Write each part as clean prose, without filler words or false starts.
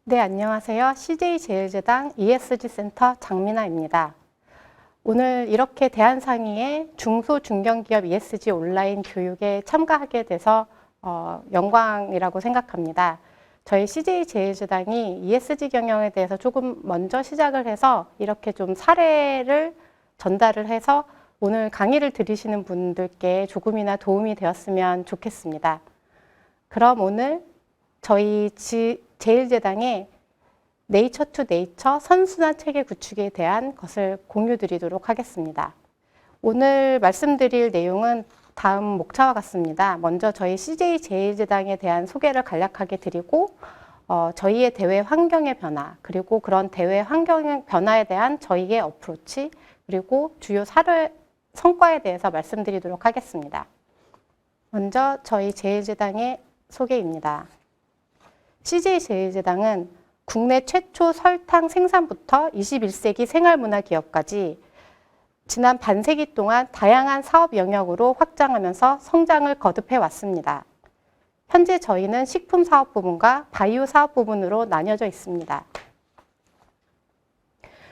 네, 안녕하세요. CJ제일제당 ESG 센터 장민아입니다. 오늘 이렇게 대한상의의 중소중견기업 ESG 온라인 교육에 참가하게 돼서 영광이라고 생각합니다. 저희 CJ제일제당이 ESG 경영에 대해서 조금 먼저 시작을 해서 이렇게 좀 사례를 전달을 해서 오늘 강의를 들으시는 분들께 조금이나 도움이 되었으면 좋겠습니다. 그럼 오늘 저희 제일제당의 네이처 투 네이처 선순환 체계 구축에 대한 것을 공유드리도록 하겠습니다. 오늘 말씀드릴 내용은 다음 목차와 같습니다. 먼저 저희 CJ제일제당에 대한 소개를 간략하게 드리고 저희의 대외 환경의 변화, 그리고 그런 대외 환경 변화에 대한 저희의 어프로치, 그리고 주요 사례 성과에 대해서 말씀드리도록 하겠습니다. 먼저 저희 제일제당의 소개입니다. CJ제일제당은 국내 최초 설탕 생산부터 21세기 생활문화기업까지 지난 반세기 동안 다양한 사업 영역으로 확장하면서 성장을 거듭해 왔습니다. 현재 저희는 식품사업부문과 바이오사업부문으로 나뉘어져 있습니다.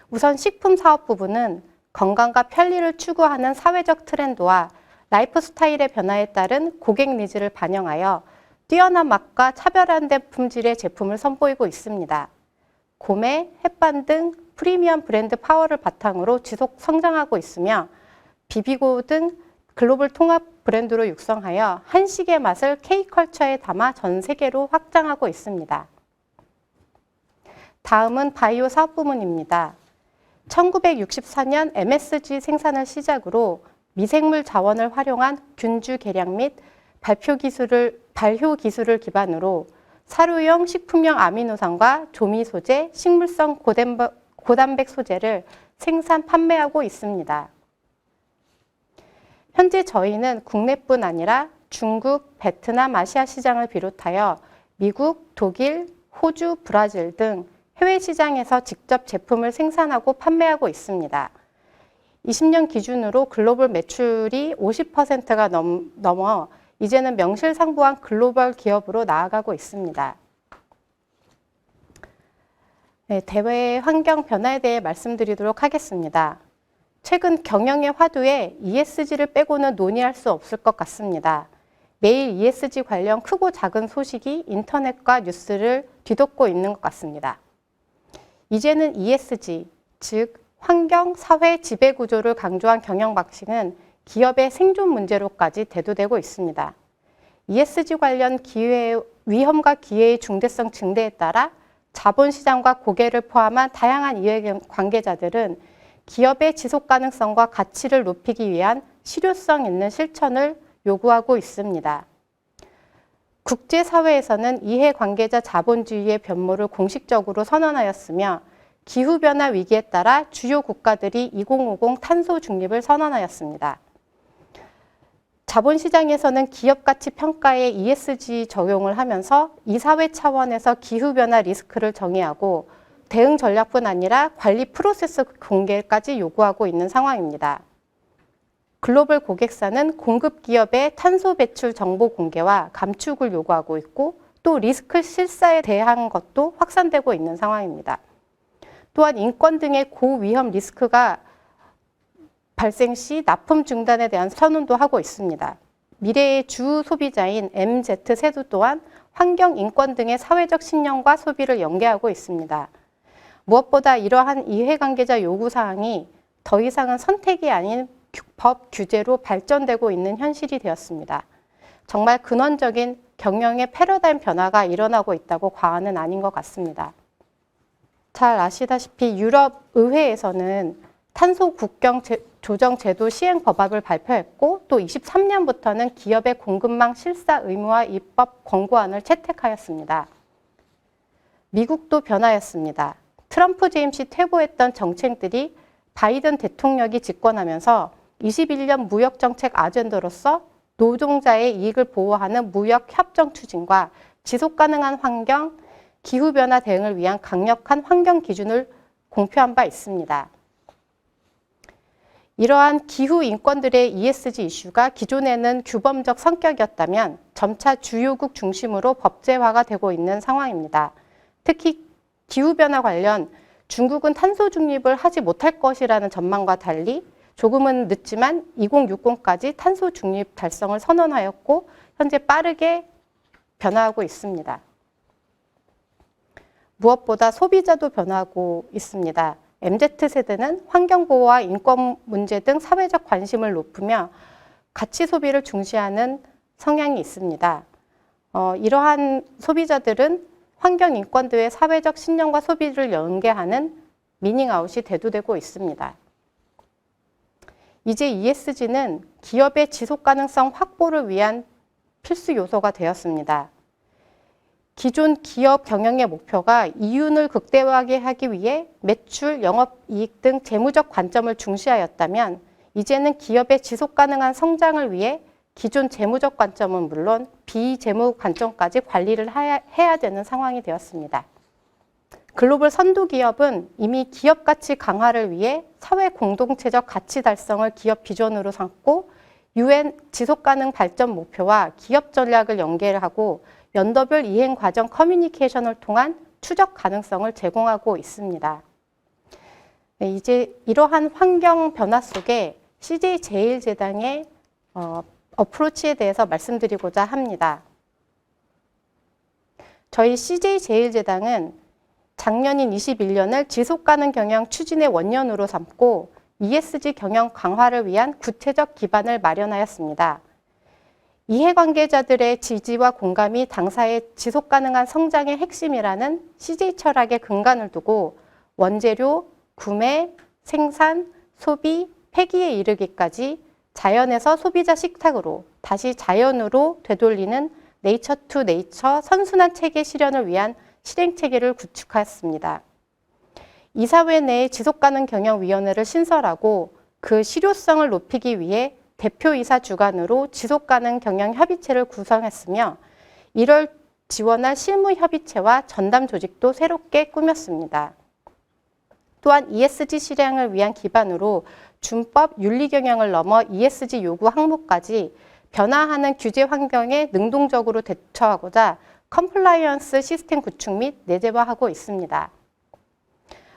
우선 식품사업부문은 건강과 편리를 추구하는 사회적 트렌드와 라이프 스타일의 변화에 따른 고객 니즈를 반영하여 뛰어난 맛과 차별화된 품질의 제품을 선보이고 있습니다. 고메, 햇반 등 프리미엄 브랜드 파워를 바탕으로 지속 성장하고 있으며 비비고 등 글로벌 통합 브랜드로 육성하여 한식의 맛을 K컬처에 담아 전 세계로 확장하고 있습니다. 다음은 바이오 사업 부문입니다. 1964년 MSG 생산을 시작으로 미생물 자원을 활용한 균주 개량 및 발효 기술을 기반으로 사료용 식품용 아미노산과 조미 소재, 식물성 고단백 소재를 생산, 판매하고 있습니다. 현재 저희는 국내뿐 아니라 중국, 베트남, 아시아 시장을 비롯하여 미국, 독일, 호주, 브라질 등 해외 시장에서 직접 제품을 생산하고 판매하고 있습니다. 20년 기준으로 글로벌 매출이 50%가 넘어 이제는 명실상부한 글로벌 기업으로 나아가고 있습니다. 네, 대외 환경 변화에 대해 말씀드리도록 하겠습니다. 최근 경영의 화두에 ESG를 빼고는 논의할 수 없을 것 같습니다. 매일 ESG 관련 크고 작은 소식이 인터넷과 뉴스를 뒤덮고 있는 것 같습니다. 이제는 ESG, 즉 환경, 사회, 지배구조를 강조한 경영 방식은 기업의 생존 문제로까지 대두되고 있습니다. ESG 관련 위험과 기회의 중대성 증대에 따라 자본시장과 고객을 포함한 다양한 이해관계자들은 기업의 지속 가능성과 가치를 높이기 위한 실효성 있는 실천을 요구하고 있습니다. 국제사회에서는 이해관계자 자본주의의 변모를 공식적으로 선언하였으며 기후변화 위기에 따라 주요 국가들이 2050 탄소 중립을 선언하였습니다. 자본시장에서는 기업가치 평가에 ESG 적용을 하면서 이사회 차원에서 기후변화 리스크를 정의하고 대응 전략뿐 아니라 관리 프로세스 공개까지 요구하고 있는 상황입니다. 글로벌 고객사는 공급 기업의 탄소 배출 정보 공개와 감축을 요구하고 있고 또 리스크 실사에 대한 것도 확산되고 있는 상황입니다. 또한 인권 등의 고위험 리스크가 발생 시 납품 중단에 대한 선언도 하고 있습니다. 미래의 주 소비자인 MZ 세대 또한 환경, 인권 등의 사회적 신념과 소비를 연계하고 있습니다. 무엇보다 이러한 이해관계자 요구사항이 더 이상은 선택이 아닌 법 규제로 발전되고 있는 현실이 되었습니다. 정말 근원적인 경영의 패러다임 변화가 일어나고 있다고 과언은 아닌 것 같습니다. 잘 아시다시피 유럽 의회에서는 탄소 국경 조정 제도 시행 법안을 발표했고 또 23년부터는 기업의 공급망 실사 의무화 입법 권고안을 채택하였습니다. 미국도 변화였습니다. 트럼프 재임 시 퇴보했던 정책들이 바이든 대통령이 집권하면서 21년 무역정책 아젠다로서 노동자의 이익을 보호하는 무역협정 추진과 지속가능한 환경, 기후변화 대응을 위한 강력한 환경 기준을 공표한 바 있습니다. 이러한 기후 인권들의 ESG 이슈가 기존에는 규범적 성격이었다면 점차 주요국 중심으로 법제화가 되고 있는 상황입니다. 특히 기후변화 관련 중국은 탄소 중립을 하지 못할 것이라는 전망과 달리 조금은 늦지만 2060까지 탄소 중립 달성을 선언하였고 현재 빠르게 변화하고 있습니다. 무엇보다 소비자도 변화하고 있습니다. MZ세대는 환경보호와 인권 문제 등 사회적 관심을 높이며 가치 소비를 중시하는 성향이 있습니다. 이러한 소비자들은 환경 인권도의 사회적 신념과 소비를 연계하는 미닝아웃이 대두되고 있습니다. 이제 ESG는 기업의 지속가능성 확보를 위한 필수 요소가 되었습니다. 기존 기업 경영의 목표가 이윤을 극대화하게 하기 위해 매출, 영업이익 등 재무적 관점을 중시하였다면 이제는 기업의 지속가능한 성장을 위해 기존 재무적 관점은 물론 비재무 관점까지 관리를 해야 되는 상황이 되었습니다. 글로벌 선도 기업은 이미 기업 가치 강화를 위해 사회 공동체적 가치 달성을 기업 비전으로 삼고 UN 지속가능 발전 목표와 기업 전략을 연계하고 연도별 이행 과정 커뮤니케이션을 통한 추적 가능성을 제공하고 있습니다. 네, 이제 이러한 환경 변화 속에 CJ제일제당의 어프로치에 대해서 말씀드리고자 합니다. 저희 CJ제일제당은 작년인 21년을 지속가능 경영 추진의 원년으로 삼고 ESG 경영 강화를 위한 구체적 기반을 마련하였습니다. 이해관계자들의 지지와 공감이 당사의 지속가능한 성장의 핵심이라는 CJ 철학의 근간을 두고 원재료, 구매, 생산, 소비, 폐기에 이르기까지 자연에서 소비자 식탁으로 다시 자연으로 되돌리는 네이처 투 네이처 선순환 체계 실현을 위한 실행 체계를 구축하였습니다. 이사회 내에 지속가능 경영위원회를 신설하고 그 실효성을 높이기 위해 대표이사 주관으로 지속가능 경영협의체를 구성했으며 이를 지원할 실무협의체와 전담 조직도 새롭게 꾸몄습니다. 또한 ESG 실행을 위한 기반으로 준법, 윤리경영을 넘어 ESG 요구 항목까지 변화하는 규제 환경에 능동적으로 대처하고자 컴플라이언스 시스템 구축 및 내재화하고 있습니다.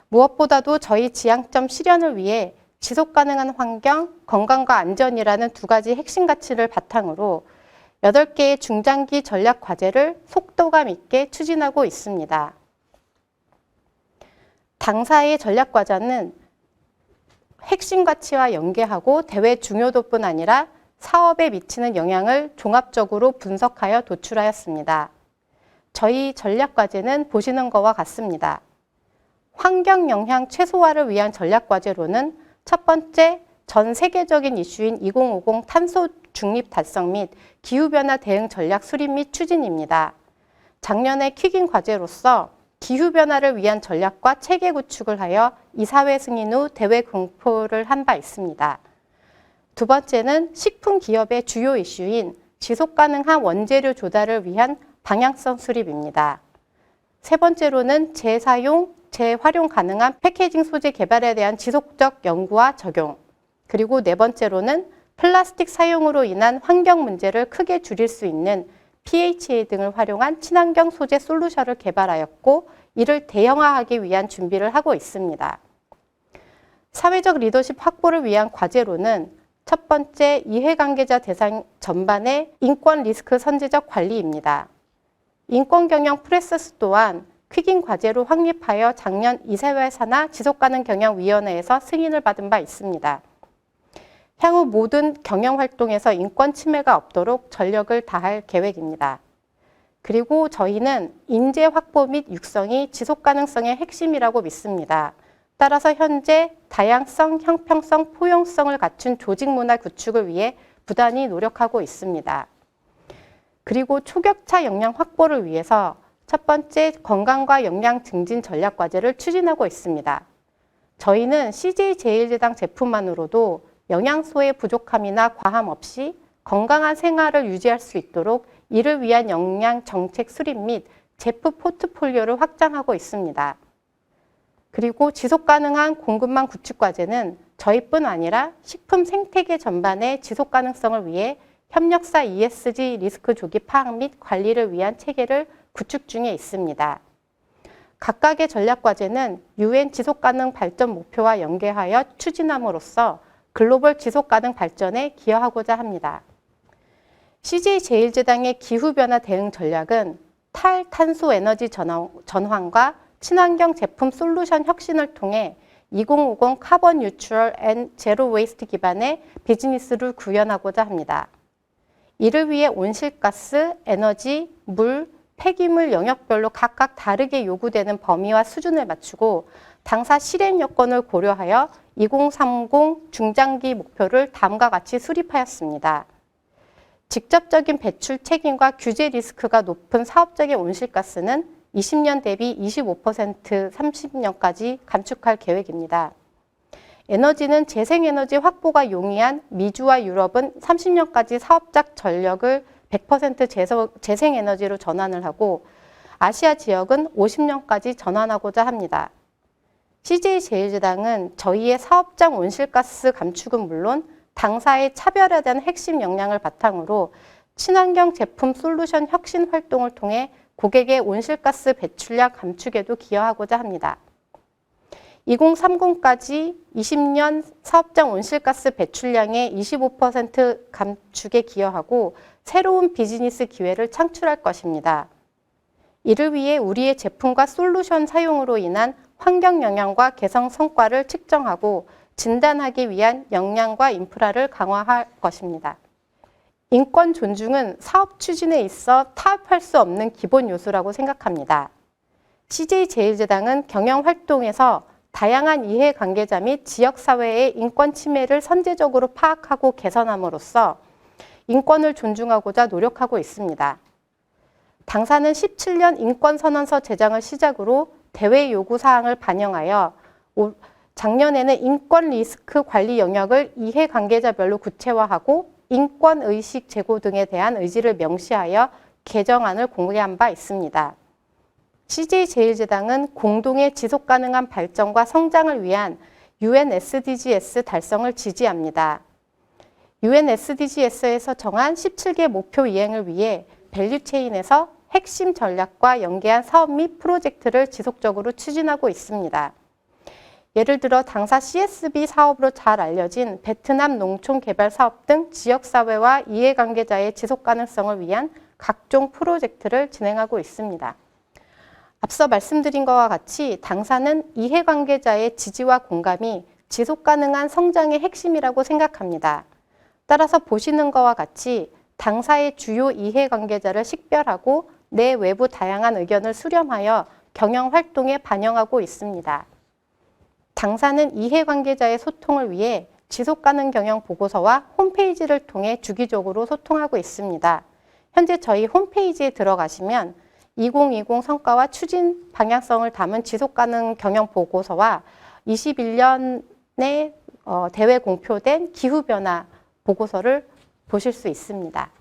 무엇보다도 저희 지향점 실현을 위해 지속가능한 환경, 건강과 안전이라는 두 가지 핵심 가치를 바탕으로 8개의 중장기 전략 과제를 속도감 있게 추진하고 있습니다. 당사의 전략 과제는 핵심 가치와 연계하고 대외 중요도뿐 아니라 사업에 미치는 영향을 종합적으로 분석하여 도출하였습니다. 저희 전략 과제는 보시는 것과 같습니다. 환경 영향 최소화를 위한 전략 과제로는 첫 번째, 전 세계적인 이슈인 2050 탄소 중립 달성 및 기후변화 대응 전략 수립 및 추진입니다. 작년에 퀵인 과제로서 기후변화를 위한 전략과 체계 구축을 하여 이사회 승인 후 대외 공포를 한 바 있습니다. 두 번째는 식품 기업의 주요 이슈인 지속가능한 원재료 조달을 위한 방향성 수립입니다. 세 번째로는 재사용, 재활용 가능한 패키징 소재 개발에 대한 지속적 연구와 적용, 그리고 네 번째로는 플라스틱 사용으로 인한 환경 문제를 크게 줄일 수 있는 PHA 등을 활용한 친환경 소재 솔루션을 개발하였고 이를 대형화하기 위한 준비를 하고 있습니다. 사회적 리더십 확보를 위한 과제로는 첫 번째, 이해관계자 대상 전반의 인권 리스크 선제적 관리입니다. 인권경영 프로세스 또한 퀵인 과제로 확립하여 작년 이사회 산하 지속가능경영위원회에서 승인을 받은 바 있습니다. 향후 모든 경영활동에서 인권 침해가 없도록 전력을 다할 계획입니다. 그리고 저희는 인재 확보 및 육성이 지속가능성의 핵심이라고 믿습니다. 따라서 현재 다양성, 형평성, 포용성을 갖춘 조직 문화 구축을 위해 부단히 노력하고 있습니다. 그리고 초격차 역량 확보를 위해서 첫 번째, 건강과 영양 증진 전략 과제를 추진하고 있습니다. 저희는 CJ제일제당 제품만으로도 영양소의 부족함이나 과함 없이 건강한 생활을 유지할 수 있도록 이를 위한 영양 정책 수립 및 제품 포트폴리오를 확장하고 있습니다. 그리고 지속가능한 공급망 구축 과제는 저희뿐 아니라 식품 생태계 전반의 지속가능성을 위해 협력사 ESG 리스크 조기 파악 및 관리를 위한 체계를 구축 중에 있습니다. 각각의 전략과제는 UN 지속가능 발전 목표와 연계하여 추진함으로써 글로벌 지속가능 발전에 기여하고자 합니다. CJ제일제당의 기후변화 대응 전략은 탈탄소 에너지 전환과 친환경 제품 솔루션 혁신을 통해 2050 카본 뉴트럴 앤 제로 웨이스트 기반의 비즈니스를 구현하고자 합니다. 이를 위해 온실가스, 에너지, 물, 폐기물 영역별로 각각 다르게 요구되는 범위와 수준을 맞추고 당사 실행 여건을 고려하여 2030 중장기 목표를 다음과 같이 수립하였습니다. 직접적인 배출 책임과 규제 리스크가 높은 사업적인 온실가스는 20년 대비 25% 30년까지 감축할 계획입니다. 에너지는 재생에너지 확보가 용이한 미주와 유럽은 30년까지 사업적 전력을 100% 재생에너지로 전환을 하고 아시아 지역은 50년까지 전환하고자 합니다. CJ제일제당은 저희의 사업장 온실가스 감축은 물론 당사의 차별화된 핵심 역량을 바탕으로 친환경 제품 솔루션 혁신 활동을 통해 고객의 온실가스 배출량 감축에도 기여하고자 합니다. 2030까지 20년 사업장 온실가스 배출량의 25% 감축에 기여하고 새로운 비즈니스 기회를 창출할 것입니다. 이를 위해 우리의 제품과 솔루션 사용으로 인한 환경 영향과 개선 성과를 측정하고 진단하기 위한 역량과 인프라를 강화할 것입니다. 인권 존중은 사업 추진에 있어 타협할 수 없는 기본 요소라고 생각합니다. CJ제일제당은 경영 활동에서 다양한 이해관계자 및 지역사회의 인권 침해를 선제적으로 파악하고 개선함으로써 인권을 존중하고자 노력하고 있습니다. 당사는 17년 인권선언서 제정을 시작으로 대외 요구사항을 반영하여 작년에는 인권 리스크 관리 영역을 이해관계자별로 구체화하고 인권의식 제고 등에 대한 의지를 명시하여 개정안을 공개한 바 있습니다. CJ제일제당은 공동의 지속가능한 발전과 성장을 위한 UN SDGs 달성을 지지합니다. UN SDGs에서 정한 17개 목표 이행을 위해 밸류체인에서 핵심 전략과 연계한 사업 및 프로젝트를 지속적으로 추진하고 있습니다. 예를 들어 당사 CSB 사업으로 잘 알려진 베트남 농촌 개발 사업 등 지역사회와 이해관계자의 지속가능성을 위한 각종 프로젝트를 진행하고 있습니다. 앞서 말씀드린 것과 같이 당사는 이해관계자의 지지와 공감이 지속가능한 성장의 핵심이라고 생각합니다. 따라서 보시는 것과 같이 당사의 주요 이해관계자를 식별하고 내 외부 다양한 의견을 수렴하여 경영활동에 반영하고 있습니다. 당사는 이해관계자의 소통을 위해 지속가능 경영 보고서와 홈페이지를 통해 주기적으로 소통하고 있습니다. 현재 저희 홈페이지에 들어가시면 2020 성과와 추진 방향성을 담은 지속가능 경영 보고서와 21년에 대외 공표된 기후변화 보고서를 보실 수 있습니다.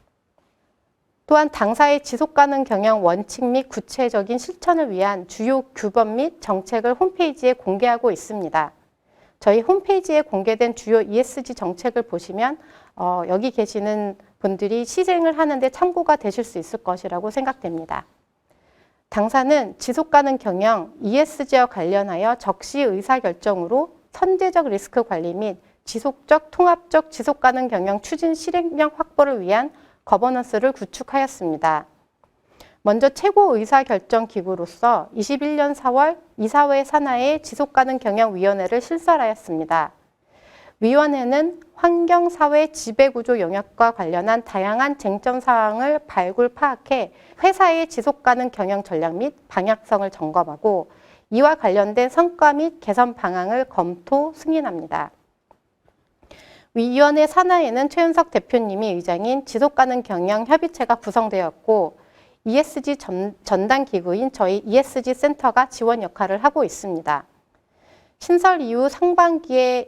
또한 당사의 지속가능 경영 원칙 및 구체적인 실천을 위한 주요 규범 및 정책을 홈페이지에 공개하고 있습니다. 저희 홈페이지에 공개된 주요 ESG 정책을 보시면 여기 계시는 분들이 시행을 하는데 참고가 되실 수 있을 것이라고 생각됩니다. 당사는 지속가능 경영, ESG와 관련하여 적시 의사결정으로 선제적 리스크 관리 및 지속적, 통합적 지속가능 경영 추진 실행력 확보를 위한 거버넌스를 구축하였습니다. 먼저 최고의사결정기구로서 21년 4월 이사회 산하의 지속가능 경영위원회를 신설하였습니다. 위원회는 환경, 사회, 지배구조 영역과 관련한 다양한 쟁점 사항을 발굴 파악해 회사의 지속가능 경영 전략 및 방향성을 점검하고 이와 관련된 성과 및 개선 방안을 검토, 승인합니다. 위원회 산하에는 최윤석 대표님이 의장인 지속가능 경영 협의체가 구성되었고 ESG 전담 기구인 저희 ESG 센터가 지원 역할을 하고 있습니다. 신설 이후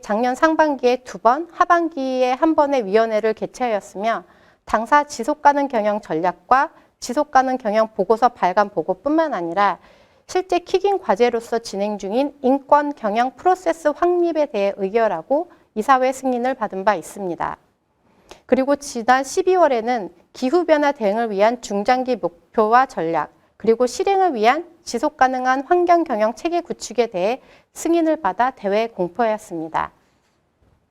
작년 상반기에 2번, 하반기에 1번의 위원회를 개최하였으며 당사 지속가능 경영 전략과 지속가능 경영 보고서 발간 보고뿐만 아니라 실제 킥인 과제로서 진행 중인 인권 경영 프로세스 확립에 대해 의결하고 이사회 승인을 받은 바 있습니다. 그리고 지난 12월에는 기후변화 대응을 위한 중장기 목표와 전략, 그리고 실행을 위한 지속가능한 환경경영 체계 구축에 대해 승인을 받아 대회에 공포하였습니다.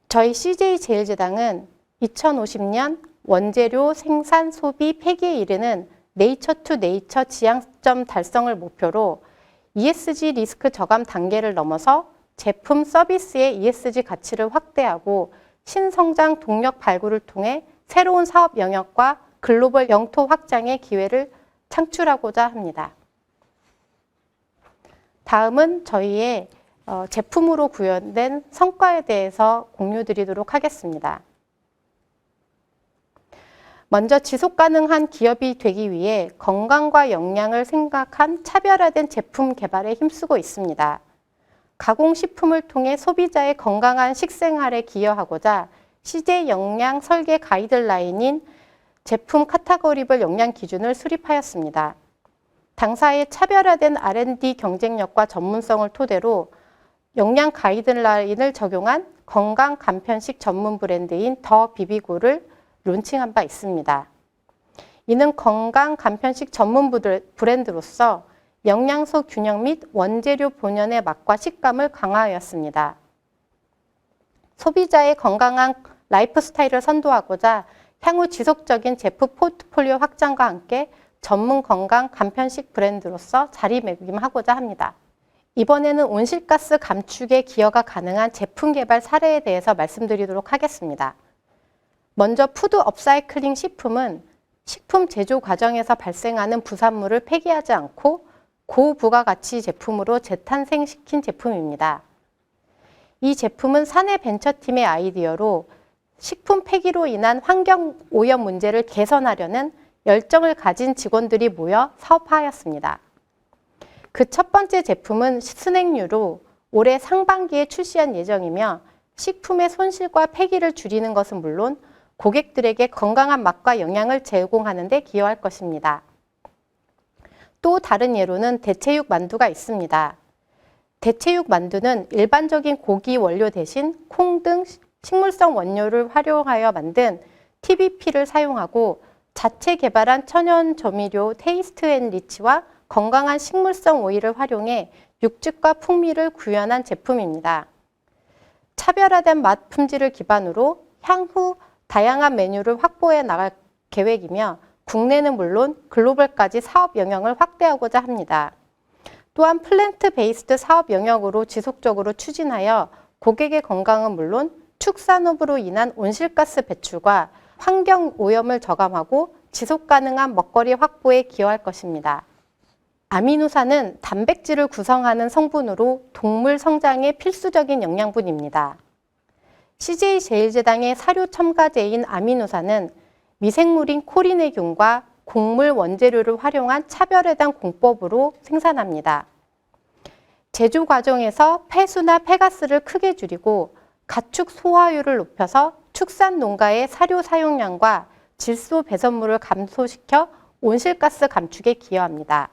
저희 CJ제일제당은 2050년 원재료 생산, 소비, 폐기에 이르는 네이처 투 네이처 지향점 달성을 목표로 ESG 리스크 저감 단계를 넘어서 제품 서비스의 ESG 가치를 확대하고 신성장 동력 발굴을 통해 새로운 사업 영역과 글로벌 영토 확장의 기회를 창출하고자 합니다. 다음은 저희의 제품으로 구현된 성과에 대해서 공유드리도록 하겠습니다. 먼저 지속가능한 기업이 되기 위해 건강과 영양을 생각한 차별화된 제품 개발에 힘쓰고 있습니다. 가공식품을 통해 소비자의 건강한 식생활에 기여하고자 CJ 영양 설계 가이드라인인 제품 카테고리별 영양 기준을 수립하였습니다. 당사의 차별화된 R&D 경쟁력과 전문성을 토대로 영양 가이드라인을 적용한 건강 간편식 전문 브랜드인 더 비비고를 론칭한 바 있습니다. 이는 건강 간편식 전문 브랜드로서 영양소 균형 및 원재료 본연의 맛과 식감을 강화하였습니다. 소비자의 건강한 라이프 스타일을 선도하고자 향후 지속적인 제품 포트폴리오 확장과 함께 전문 건강 간편식 브랜드로서 자리매김하고자 합니다. 이번에는 온실가스 감축에 기여가 가능한 제품 개발 사례에 대해서 말씀드리도록 하겠습니다. 먼저 푸드 업사이클링 식품은 식품 제조 과정에서 발생하는 부산물을 폐기하지 않고 고부가가치 제품으로 재탄생시킨 제품입니다. 이 제품은 사내 벤처팀의 아이디어로 식품 폐기로 인한 환경 오염 문제를 개선하려는 열정을 가진 직원들이 모여 사업화하였습니다. 그 첫 번째 제품은 스낵류로 올해 상반기에 출시한 예정이며 식품의 손실과 폐기를 줄이는 것은 물론 고객들에게 건강한 맛과 영양을 제공하는 데 기여할 것입니다. 또 다른 예로는 대체육 만두가 있습니다. 대체육 만두는 일반적인 고기 원료 대신 콩 등 식물성 원료를 활용하여 만든 TBP를 사용하고 자체 개발한 천연 조미료 테이스트앤리치와 건강한 식물성 오일을 활용해 육즙과 풍미를 구현한 제품입니다. 차별화된 맛 품질을 기반으로 향후 다양한 메뉴를 확보해 나갈 계획이며 국내는 물론 글로벌까지 사업 영역을 확대하고자 합니다. 또한 플랜트 베이스드 사업 영역으로 지속적으로 추진하여 고객의 건강은 물론 축산업으로 인한 온실가스 배출과 환경 오염을 저감하고 지속가능한 먹거리 확보에 기여할 것입니다. 아미노산은 단백질을 구성하는 성분으로 동물 성장에 필수적인 영양분입니다. CJ제일제당의 사료 첨가제인 아미노산은 미생물인 코리네균과 곡물 원재료를 활용한 차별화된 공법으로 생산합니다. 제조 과정에서 폐수나 폐가스를 크게 줄이고 가축 소화율을 높여서 축산 농가의 사료 사용량과 질소 배선물을 감소시켜 온실가스 감축에 기여합니다.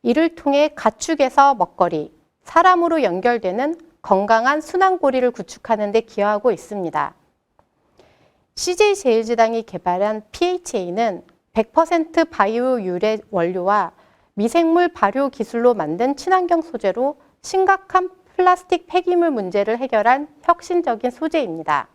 이를 통해 가축에서 먹거리, 사람으로 연결되는 건강한 순환고리를 구축하는 데 기여하고 있습니다. CJ제일제당이 개발한 PHA는 100% 바이오 유래 원료와 미생물 발효 기술로 만든 친환경 소재로 심각한 플라스틱 폐기물 문제를 해결한 혁신적인 소재입니다.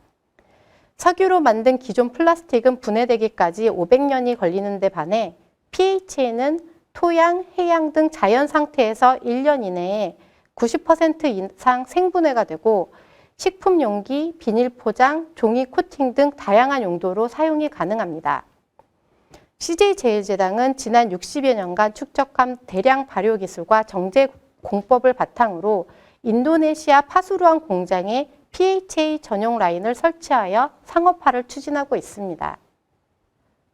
석유로 만든 기존 플라스틱은 분해되기까지 500년이 걸리는 데 반해 PHA는 토양, 해양 등 자연 상태에서 1년 이내에 90% 이상 생분해가 되고 식품 용기, 비닐 포장, 종이 코팅 등 다양한 용도로 사용이 가능합니다. CJ제일제당은 지난 60여 년간 축적한 대량 발효 기술과 정제 공법을 바탕으로 인도네시아 파수루안 공장에 PHA 전용 라인을 설치하여 상업화를 추진하고 있습니다.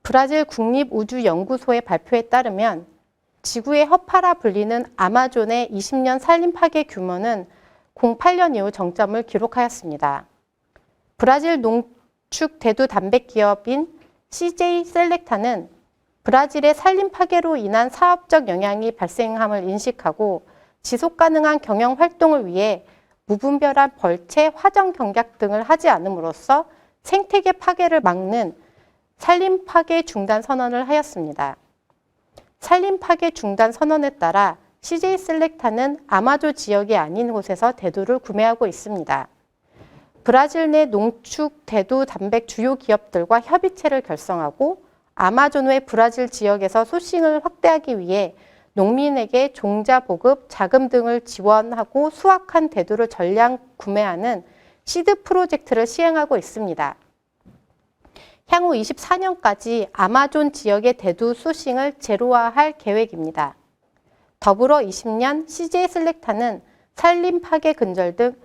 브라질 국립우주연구소의 발표에 따르면 지구의 허파라 불리는 아마존의 20년 산림 파괴 규모는 08년 이후 정점을 기록하였습니다. 브라질 농축 대두 단백 기업인 CJ 셀렉타는 브라질의 산림 파괴로 인한 사업적 영향이 발생함을 인식하고 지속가능한 경영 활동을 위해 무분별한 벌채, 화정 경작 등을 하지 않음으로써 생태계 파괴를 막는 산림 파괴 중단 선언을 하였습니다. 산림 파괴 중단 선언에 따라 CJ 셀렉타는 아마조 지역이 아닌 곳에서 대두를 구매하고 있습니다. 브라질 내 농축 대두 단백 주요 기업들과 협의체를 결성하고 아마존 외 브라질 지역에서 소싱을 확대하기 위해 농민에게 종자 보급, 자금 등을 지원하고 수확한 대두를 전량 구매하는 시드 프로젝트를 시행하고 있습니다. 향후 24년까지 아마존 지역의 대두 소싱을 제로화할 계획입니다. 더불어 20년 CJ 셀렉타는 산림 파괴 근절 등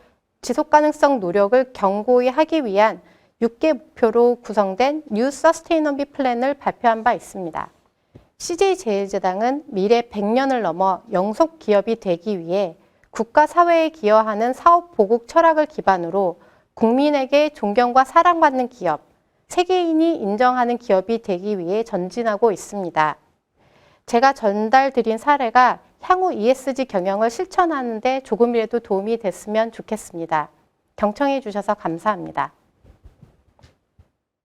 지속가능성 노력을 견고히 하기 위한 6개 목표로 구성된 뉴 서스테이너비 플랜을 발표한 바 있습니다. CJ제일제당은 미래 100년을 넘어 영속 기업이 되기 위해 국가 사회에 기여하는 사업 보국 철학을 기반으로 국민에게 존경과 사랑받는 기업, 세계인이 인정하는 기업이 되기 위해 전진하고 있습니다. 제가 전달드린 사례가 향후 ESG 경영을 실천하는 데 조금이라도 도움이 됐으면 좋겠습니다. 경청해 주셔서 감사합니다.